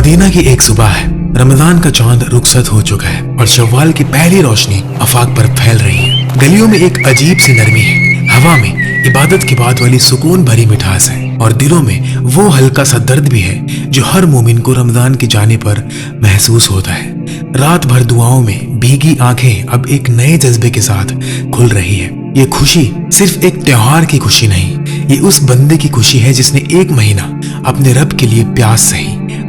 Medina की एक सुबह है। रमजान का चांद रुखसत हो चुका है और शव्वाल की पहली रोशनी आफाक पर फैल रही है। गलियों में एक अजीब सी नरमी है, हवा में इबादत की बात वाली सुकून भरी मिठास है और दिलों में वो हल्का सा दर्द भी है जो हर मोमिन को रमजान के जाने पर महसूस होता है। रात भर दुआओं में भीगी आंखें अब एक नए जज्बे के साथ खुल रही है। ये खुशी सिर्फ एक त्योहार की खुशी नहीं, ये उस बंदे की खुशी है जिसने एक महीना अपने रब के लिए प्यास सही,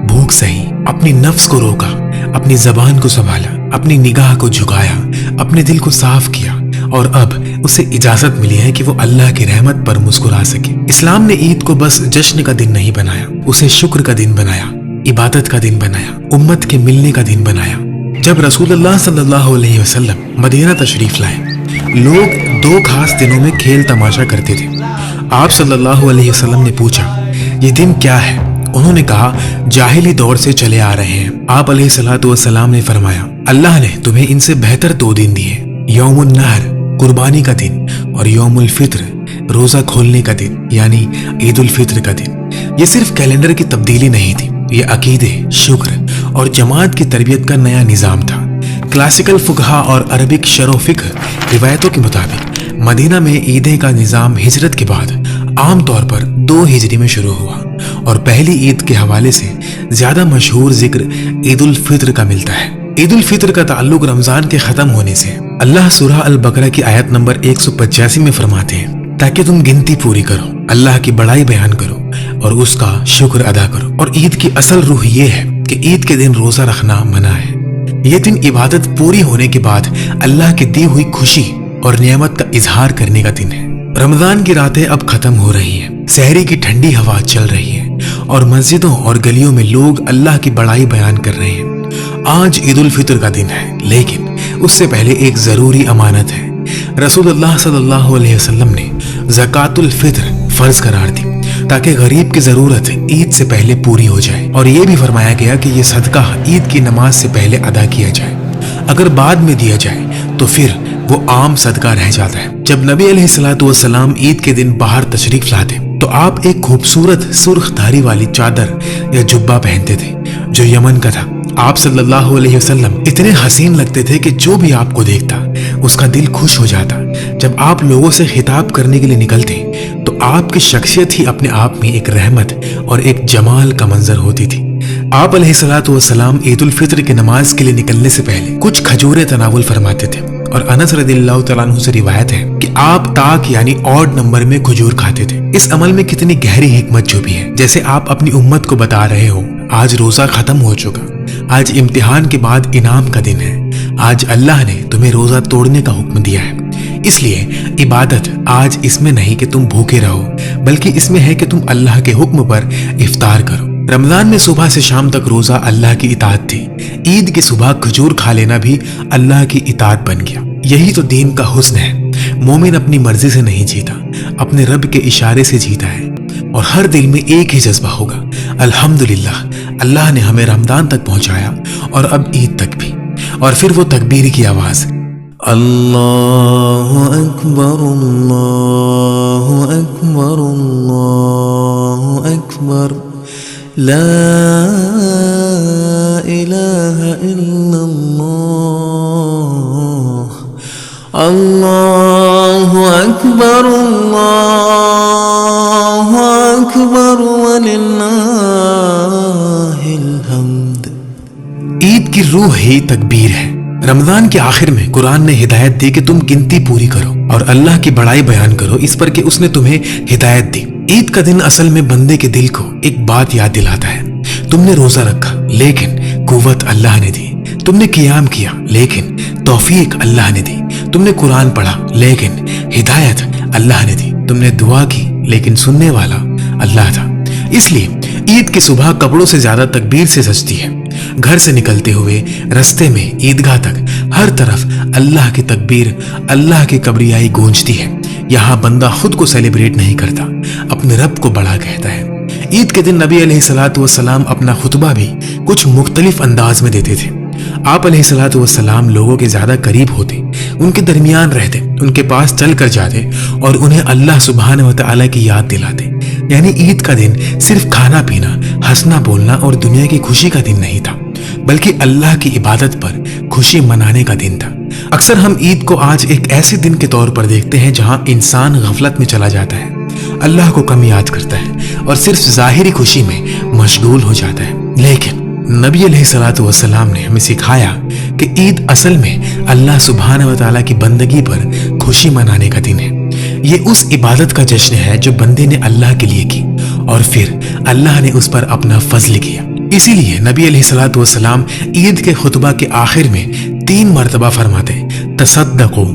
भूख सही, अपनी नफ्स को रोका, अपनी जबान को संभाला, अपनी निगाह को झुकाया, अपने दिल को साफ किया और अब उसे इजाजत मिली है कि वो अल्लाह की रहमत पर मुस्कुरा सके। इस्लाम ने ईद को बस जश्न का दिन नहीं बनाया, उसे शुक्र का दिन बनाया, इबादत का दिन बनाया, उम्मत के मिलने का दिन बनाया। जब रसूलुल्लाह सल्लल्लाहु अलैहि वसल्लम मदीना तशरीफ लाए, लोग दो खास दिनों में खेल तमाशा करते थे। आप सल्लल्लाहु अलैहि वसल्लम ने पूछा, ये दिन क्या है? उन्होंने कहा, जाहिली दौर से चले आ रहे हैं। आप अलैहिस्सलातु वस्सलाम ने फरमाया, अल्लाह ने तुम्हें इनसे बेहतर दो दिन दिए, यौमुन नहर कुर्बानी का दिन और यौमुल फित्र रोजा खोलने का दिन यानी ईद उल फित्र का दिन। ये सिर्फ कैलेंडर की तब्दीली नहीं थी, ये अकीदे, शुक्र और जमात की तरबियत का नया निजाम था। क्लासिकल फुकहा और अरबिक शरो फिक्र रिवायतों के मुताबिक मदीना में ईदें का निजाम हिजरत के बाद आम तौर पर 2 हिजरी में शुरू हुआ और पहली ईद के हवाले से ज्यादा मशहूर जिक्र ईद उल फित्र का मिलता है। ईद उल फित्र का ताल्लुक रमजान के खत्म होने से। अल्लाह सूरह अल बकरा की आयत नंबर 185 में फरमाते हैं, ताकि तुम गिनती पूरी करो, अल्लाह की बड़ाई बयान करो और उसका शुक्र अदा करो। और ईद की असल रूह ये है कि ईद के दिन रोजा रखना मना है। ये दिन इबादत पूरी होने के बाद अल्लाह की दी हुई खुशी और नियामत का इजहार करने का दिन है। रमजान की रातें अब खत्म हो रही हैं, सहरी की ठंडी हवा चल रही है और मस्जिदों और गलियों में लोग अल्लाह की बड़ाई बयान कर रहे हैं। आज ईद उल फित्र का दिन है, लेकिन उससे पहले एक जरूरी अमानत है। रसूलुल्लाह सल्लल्लाहु अलैहि वसल्लम ने ज़कातुल फित्र फर्ज करार दी ताकि गरीब की जरूरत ईद से पहले पूरी हो जाए और ये भी फरमाया गया कि ये सदका ईद की नमाज से पहले अदा किया जाए। अगर बाद में दिया जाए तो फिर वो आम सदका रह जाता है। जब नबी अलैहिस्सलातु वस्सलाम ईद के दिन बाहर तशरीफ लाते तो आप एक खूबसूरत सुर्ख धारी वाली चादर या जुब्बा पहनते थे जो यमन का था। आप सल्लल्लाहु अलैहि वसल्लम इतने हसीन लगते थे कि जो भी आपको देखता उसका दिल खुश हो जाता। जब आप लोगों से खिताब करने के लिए निकलते तो आपकी शख्सियत ही अपने आप में एक रहमत और एक जमाल का मंजर होती थी। आप अलैहिस्सलातु वस्सलाम ईद उल फित्र की नमाज के लिए निकलने से पहले कुछ खजूरें तनावुल फरमाते थे और अनस रदियल्लाहु तआला अन्हु से रिवायत है कि आप ताक यानी ऑड नंबर में खजूर खाते थे। इस अमल में कितनी गहरी हिकमत छुपी है। जैसे आप अपनी उम्मत को बता रहे हो, आज रोजा खत्म हो चुका, आज इम्तिहान के बाद इनाम का दिन है, आज अल्लाह ने तुम्हें रोजा तोड़ने का हुक्म दिया है। इसलिए इबादत आज इसमें नहीं कि तुम भूखे रहो, बल्कि इसमें है कि तुम अल्लाह के हुक्म पर इफ्तार करो। रमजान में सुबह से शाम तक रोजा अल्लाह की इताअत थी। ईद की सुबह खजूर खा लेना भी अल्लाह की इताअत बन गया। यही तो दीन का हुस्न है। मोमिन अपनी मर्जी से नहीं जीता, अपने रब के इशारे से जीता है और हर दिल में एक ही जज्बा होगा, अल्हम्दुलिल्लाह, अल्लाह ने हमें रमजान तक पहुंचाया और अब ईद तक भी। और फिर वो तकबीर की आवाज, अल्लाहु अकबर अल्लाहु अकबर अल्लाहु अकबर, ला इलाहा इल्लल्लाह, अल्लाहु अकबर अल्लाहु अकबर वलिल्लाहिल हम्द। ईद की रूह ही तकबीर है। रमजान के आखिर में कुरान ने हिदायत दी कि तुम गिनती पूरी करो और अल्लाह की बड़ाई बयान करो इस पर कि उसने तुम्हें हिदायत दी। ईद का दिन असल में बंदे के दिल को एक बात याद दिलाता है, तुमने रोजा रखा लेकिन कुव्वत अल्लाह ने दी, तुमने कियाम किया लेकिन तौफीक अल्लाह ने दी, तुमने कुरान पढ़ा लेकिन हिदायत अल्लाह ने दी, तुमने दुआ की लेकिन सुनने वाला अल्लाह था। इसलिए ईद की सुबह कपड़ों से ज्यादा तकबीर से सजती है। घर से निकलते हुए रास्ते में ईदगाह तक हर तरफ अल्लाह की तकबीर, अल्लाह की कब्रियाई गूंजती है। यहाँ बंदा खुद को सेलिब्रेट नहीं करता, अपने रब को बड़ा कहता है। ईद के दिन नबी अलैहिस्सलातु वस्सलाम अपना खुतबा भी कुछ मुख्तलिफ अंदाज में देते थे। आप अलैहिस्सलातु वस्सलाम लोगों के ज्यादा करीब होते, उनके दरमियान रहते, उनके पास चल कर जाते और उन्हें अल्लाह सुब्हानहू व तआला की याद दिलाते। यानी ईद का दिन सिर्फ खाना पीना, हंसना बोलना और दुनिया की खुशी का दिन नहीं था, बल्कि अल्लाह की इबादत पर खुशी मनाने का दिन था। अक्सर हम ईद को आज एक ऐसे दिन के तौर पर देखते हैं जहां इंसान गफलत में चला जाता है, अल्लाह को कम याद करता है और सिर्फ जाहिरी खुशी में मशगूल हो जाता है। लेकिन नबी अलैहिस्सलातु वस्सलाम ने हमें सिखाया कि ईद असल में अल्लाह सुब्हानहू व तआला की बंदगी पर खुशी मनाने का दिन है। ये उस इबादत का जश्न है जो बंदे ने अल्लाह के लिए की और फिर अल्लाह ने उस पर अपना फजल किया। इसीलिए नबी अलैहिस्सलातु वस्सलाम ईद के खुतबा के आखिर में 3 मरतबा फरमाते, तसद्दक़ू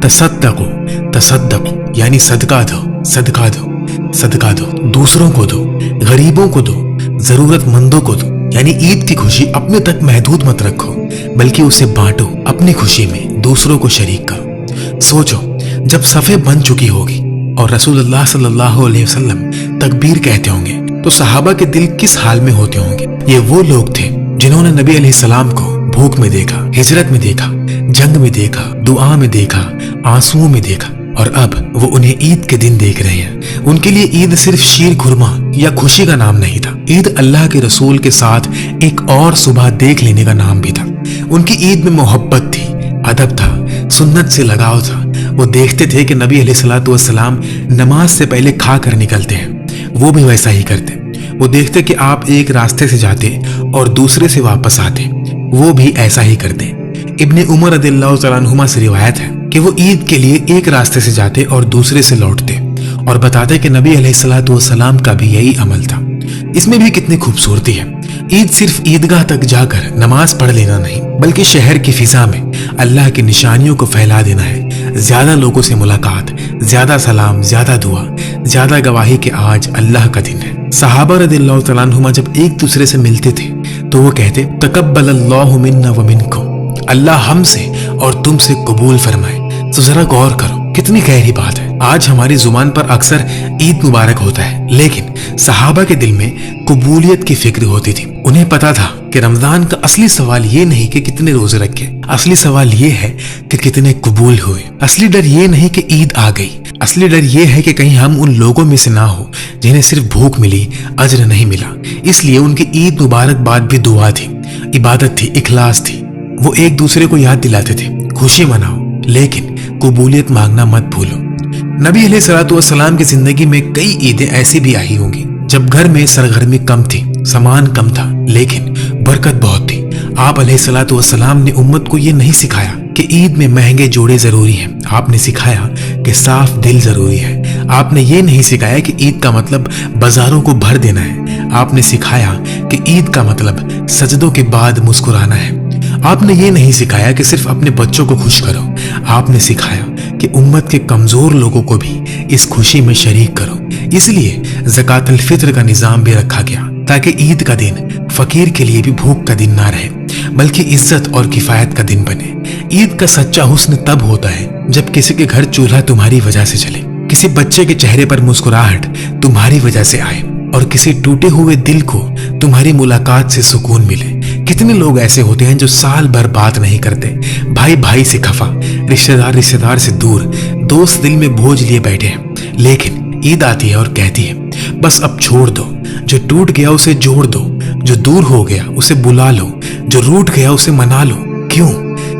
तसद्दक़ू तसद्दक़ू, यानी सदका दो सदका दो सदका दो, दूसरों को दो, गरीबों को दो, जरूरतमंदों को दो। यानी ईद की खुशी अपने तक महदूद मत रखो, बल्कि उसे बांटो, अपनी खुशी में दूसरों को शरीक करो। सोचो, जब सफ़े बन चुकी होगी और रसूलुल्लाह सल्लल्लाहु अलैहि वसल्लम तकबीर कहते होंगे तो सहाबा के दिल किस हाल में होते होंगे। ये वो लोग थे जिन्होंने नबी अलैहिस्सलाम को भूख में देखा, हिजरत में देखा, जंग में देखा, दुआ में देखा, आंसुओं में देखा, और अब वो उन्हें ईद के दिन देख रहे हैं। उनके लिए ईद सिर्फ शीर खुरमा या खुशी का नाम नहीं था, ईद अल्लाह के रसूल के साथ एक और सुबह देख लेने का नाम भी था। उनकी ईद में मोहब्बत थी, अदब था, सुन्नत से लगाव था। वो देखते थे कि नबी अलैहिस्सलातु वस्सलाम नमाज से पहले खा कर निकलते हैं, वो भी वैसा ही करते। वो देखते कि आप एक रास्ते से जाते और दूसरे से वापस आते, वो भी ऐसा ही करते। इब्ने उमर रदियल्लाहु तआला अन्हुमा से रिवायत है कि वो ईद के लिए एक रास्ते से जाते और दूसरे से लौटते और बताते कि नबी अलैहिस्सलातु वस्सलाम का भी यही अमल था। इसमें भी कितनी खूबसूरती है। ईद सिर्फ ईदगाह तक जाकर नमाज पढ़ लेना नहीं, बल्कि शहर की फिजा में अल्लाह की निशानियों को फैला देना है। ज्यादा लोगों से मुलाकात, ज्यादा सलाम, ज्यादा दुआ, ज्यादा गवाही कि आज अल्लाह का दिन है। सहाबा रदियल्लाहु तआला अन्हुमा जब एक दूसरे से मिलते थे तो वो कहते, तकब्बलल्लाहु मिन्ना व मिनकुम, अल्लाह हमसे और तुमसे कबूल फरमाए। तो जरा गौर करो, कितनी गहरी बात है। आज हमारी जुबान पर अक्सर ईद मुबारक होता है, लेकिन सहाबा के दिल में कबूलियत की फिक्र होती थी। उन्हें पता था कि रमजान का असली सवाल ये नहीं कि कितने रोजे रखे, असली सवाल ये है कि कितने कबूल हुए। असली डर ये नहीं कि ईद आ गई, असली डर ये है कि कहीं हम उन लोगों में से ना हो जिन्हें सिर्फ भूख मिली, अज्र नहीं मिला। इसलिए उनकी ईद मुबारक बाद भी दुआ थी, इबादत थी, इखलास थी। वो एक दूसरे को याद दिलाते थे, खुशी मनाओ लेकिन कबूलियत मांगना मत भूलो। नबी अलैहिस्सलातु वस्सलाम की जिंदगी में कई ईदें ऐसी भी आई होंगी जब घर में सरगर्मी कम थी, सामान कम था, लेकिन बरकत बहुत थी। आप अलैहिस्सलातु वस्सलाम ने उम्मत को ये नहीं सिखाया कि ईद में महंगे जोड़े जरूरी हैं, आपने सिखाया कि साफ दिल जरूरी है। आपने ये नहीं सिखाया कि ईद का मतलब बाजारों को भर देना है, आपने सिखाया कि ईद का मतलब सजदों के बाद मुस्कुराना है। आपने ये नहीं सिखाया कि सिर्फ अपने बच्चों को खुश करो, आपने सिखाया कि उम्मत के कमजोर लोगों को भी इस खुशी में शरीक करो। इसलिए ज़कातुल फित्र का निजाम भी रखा गया ताकि ईद का दिन फकीर के लिए भी भूख का दिन ना रहे, बल्कि इज्जत और किफायत का दिन बने। ईद का सच्चा हुस्न तब होता है जब किसी के घर चूल्हा तुम्हारी वजह से जले, किसी बच्चे के चेहरे पर मुस्कुराहट तुम्हारी वजह से आए और किसी टूटे हुए दिल को तुम्हारी मुलाकात से सुकून मिले। कितने लोग ऐसे होते हैं जो साल भर बात नहीं करते, भाई भाई से खफा, रिश्तेदार रिश्तेदार से दूर, दोस्त दिल में बोझ लिए बैठे हैं, लेकिन ईद आती है और कहती है बस अब छोड़ दो, जो टूट गया उसे जोड़ दो, जो दूर हो गया उसे बुला लो, जो रूठ गया उसे मना लो। क्यों?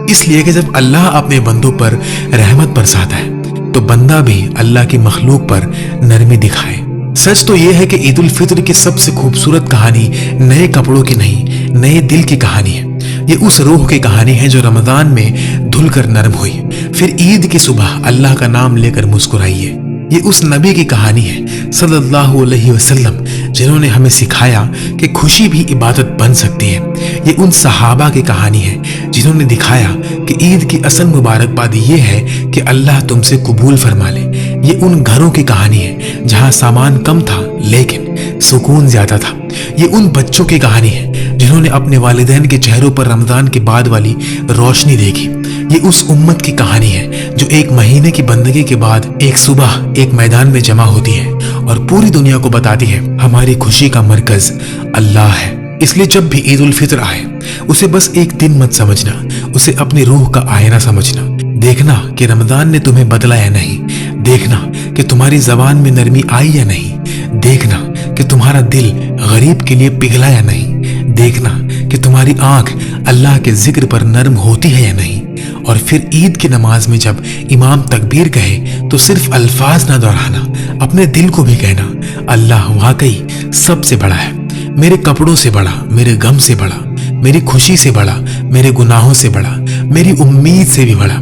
इसलिए कि जब अल्लाह अपने बंदों पर रहमत बरसाता है तो बंदा भी अल्लाह की मखलूक पर नरमी दिखाए। सच तो यह है कि ईद उल फित्र की सबसे खूबसूरत कहानी नए कपड़ों की नहीं, नए दिल की कहानी है। ये उस रूह की कहानी है जो रमजान में धुलकर नरम हुई, फिर ईद की सुबह अल्लाह का नाम लेकर मुस्कुराई है। ये उस नबी की कहानी है सल्लल्लाहु अलैहि वसल्लम जिन्होंने हमें सिखाया कि खुशी भी इबादत बन सकती है। ये उन सहाबा की कहानी है जिन्होंने दिखाया कि ईद की असल मुबारकबाद ये है कि अल्लाह तुमसे कबूल फरमा ले। ये उन घरों की कहानी है जहाँ सामान कम था लेकिन सुकून ज्यादा था। ये उन बच्चों की कहानी है जिन्होंने अपने वालिदैन के चेहरों पर रमजान के बाद वाली रोशनी देखी। ये उस उम्मत की कहानी है जो एक महीने की बंदगी के बाद एक सुबह एक मैदान में जमा होती है और पूरी दुनिया को बताती है हमारी खुशी का मरकज अल्लाह है। इसलिए जब भी ईद उल फित्र आए उसे बस एक दिन मत समझना, उसे अपनी रूह का आईना समझना। देखना कि रमजान ने तुम्हें बदला या नहीं, देखना कि तुम्हारी जबान में नरमी आई या नहीं, देखना कि तुम्हारी तुम्हारा दिल गरीब के लिए पिघला या नहीं। देखना कि तुम्हारी आंख अल्लाह के जिक्र पर नर्म होती है या नहीं। और फिर ईद की नमाज में जब इमाम तकबीर कहे तो सिर्फ अल्फाज ना दोहराना, अपने दिल को भी कहना, अल्लाह वाकई सबसे बड़ा है, मेरे कपड़ों से बड़ा, मेरे गम से बड़ा, मेरी खुशी से बड़ा, मेरे गुनाहों से बड़ा, मेरी उम्मीद से भी बड़ा।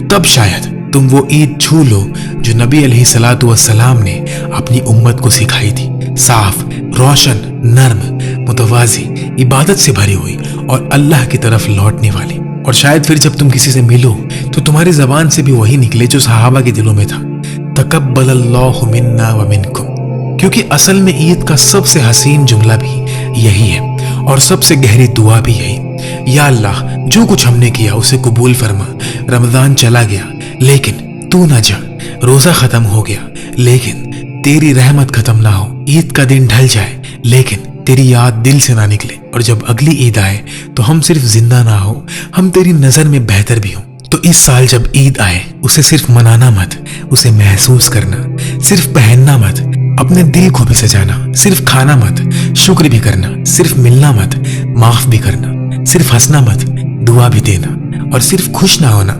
तब शायद तुम वो ईद छू लो जो नबी अलैहिस्सलातु वस्सलाम ने अपनी उम्मत को सिखाई थी, साफ, रोशन, नर्म, मुतवाजी, इबादत से भरी हुई और अल्लाह की तरफ लौटने वाली। और शायद फिर जब तुम किसी से मिलो तो तुम्हारी जबान से भी वही निकले जो सहाबा के दिलों में था, तकब्बलल्लाहु मिन्ना व मिनकुम। क्योंकि असल में ईद का सबसे हसीन जुमला भी यही है और सबसे गहरी दुआ भी यही, या अल्लाह जो कुछ हमने किया उसे कबूल फरमा। रमजान चला गया लेकिन तू ना जा, रोजा खत्म हो गया लेकिन तेरी रहमत खत्म ना हो, ईद का दिन ढल जाए लेकिन तेरी याद दिल से ना निकले, और जब अगली ईद आए तो हम सिर्फ जिंदा ना हो, हम तेरी नजर में बेहतर भी हो। तो इस साल जब ईद आए उसे सिर्फ मनाना मत, उसे महसूस करना, सिर्फ पहनना मत, अपने दिल को भी सजाना, सिर्फ खाना मत, शुक्र भी करना, सिर्फ मिलना मत, माफ भी करना, सिर्फ हंसना मत, दुआ भी देना, और सिर्फ खुश ना होना,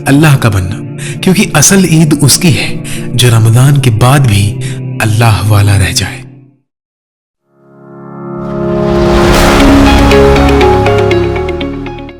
अल्लाह का बनना। क्योंकि असल ईद उसकी है जो रमजान के बाद भी अल्लाह वाला रह जाए।